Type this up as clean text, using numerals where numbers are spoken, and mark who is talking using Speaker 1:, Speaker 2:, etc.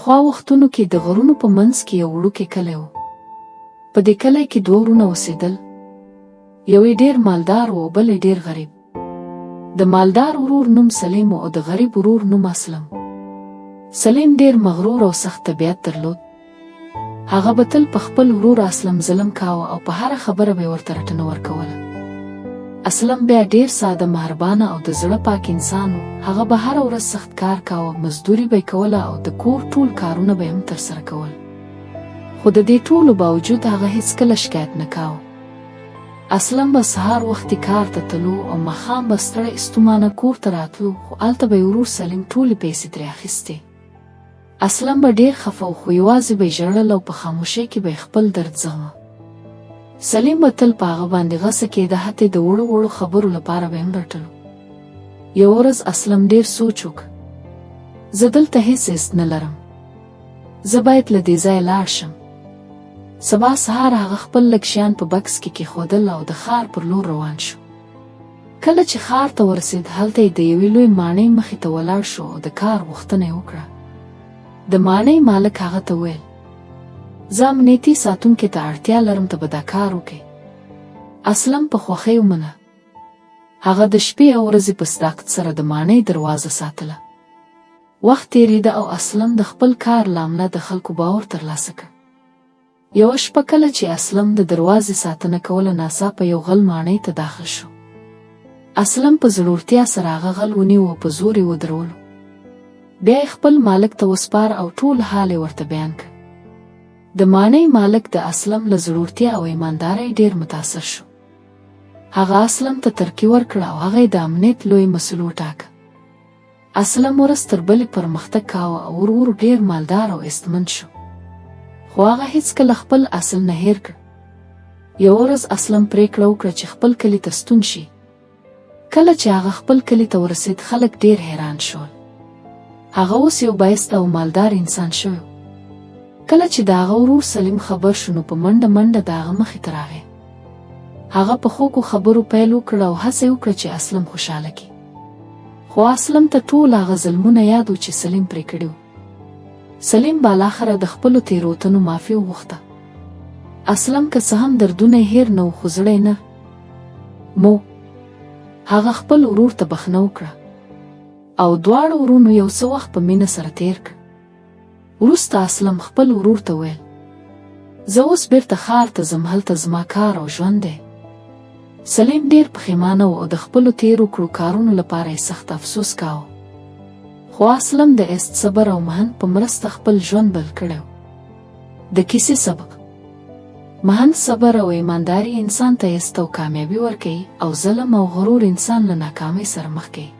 Speaker 1: پخوا وختونو کې د غرونو په منځ کې یو وړوکی کلی و. په دې کلی کې دوه ورونه اوسېدل. یو یې ډېر مالدار و او بل یې ډېر غریب. د مالدار ورور نوم سلیم و او د غریب ورور نوم اسلم. سلیم ډېر مغرور او سخت طبیعت درلود. هغه به تل په خپل ورور اسلم ظلم کاوه او په هره خبره به یې ورته رټنه ورکوله. اسلم بیا ډېر ساده مهربانه او د زړه پاک انسان و. هغه به هره ورځ سخت کار کاوه، مزدوري به یې کوله او د کور ټول کارونه به یې هم ترسره کول. خو د دې ټولو باوجود هغه هیڅکله شکایت نه کاوه. اسلم به سهار وختي کار ته تلو او ماښام به ستړی ستومانه کور ته راتلو، خو هلته به یې ورور سلیم ټولې پیسې ترې اخیستې. اسلم به ډېر خفه و، خو یوازې به یې ژړل او په خاموشۍ کې به یې خپل درد زغمه. سلیم به تل په هغه باندې غصه کېده، حتی د وړو وړو خبرو لپاره به یې هم رټلو. یوه ورځ اسلم ډېر سوچ وکړ. زه دلته هېڅ ایست نه لرم، زه باید له دې ځایه لاړ شم. سبا سهار هغه خپل لږ شیان په بکس کې کېښودل او د ښار پر لور روان شو. کله چې ښار ته ورسېد، هلته یې د یوې لوی ماڼۍ مخې ته ولاړ شو او د کار غوښتنه یې وکړه. د ماڼۍ مالک هغه ته وویل: زه امنیتي ساتونکي ته اړتیا لرم، ته به دا کار وکړې. اسلم په خوښۍ ومنه. هغه د شپې او ورځې په صداقت سره د ماڼۍ دروازه ساتله. وخت تېرېده او اسلم د خپل کار له امله د خلکو باور ترلاسه کړ. یوه شپه کله چې اسلم د دروازې ساتنه کوله، ناڅاپه یو غل ماڼۍ ته داخل شو. اسلم په زړورتیا سره هغه غل ونیو او په زور یې ودرولو. بیا یې خپل مالک ته وسپاره او ټول حال یې ورته بیان کړ. د ماڼۍ مالک د اسلم له زړورتیا او ایماندارۍ ډېر متاثر شو. هغه اسلم ته ترقي ورکړه او هغه یې د امنیت لوی مسؤل وټاکه. اسلم ورځ تر بلې پرمختګ کاوه او ورور ډېر مالدار او استمن شو. خو هغه هیڅکله خپل اصل نه هیر کړ. یوه ورځ اسلم پرېکړه وکړه چې خپل کلي ته ستون شي. کله چې هغه خپل کلي ته ورسېد، خلک ډېر حیران شول. هغه اوس یو بایسته او مالدار انسان شوی. کله چې د هغه ورور سلیم خبر شو، نو په منډه منډه د هغه مخې ته راغی. هغه په خوږو خبرو پیل وکړ او هڅه یې وکړه چې اسلم خوشحاله کړي. خو اسلم ته ټول هغه ظلمونه یاد و چې سلیم پرې کړي وو. سلیم بالاخره د خپلو تېروتنو معافي وغوښته. اسلم که څه هم دردونه یې هیر نه و، خو زړه یې نه مو. هغه خپل ورور ته بخښنه وکړه او دواړو ورونو یو څه وخت په مینه سره تیر کړ. وروسته اسلم خپل ورور ته ویل: زه اوس بیرته ښار ته ځم، هلته زما کار او ژوند دی. سلیم ډېر پښیمانه و او د خپلو تیرو کړو کارونو لپاره یې سخت افسوس کاوه. خو اسلم د ایست صبر او مهن په مرسته خپل ژوند بل کړی و. د کیسې سبق: مهن، صبر او ایمانداري انسان ته ایست او کامیابي ورکوي، او ظلم او غرور انسان له ناکامۍ سره مخ کوي.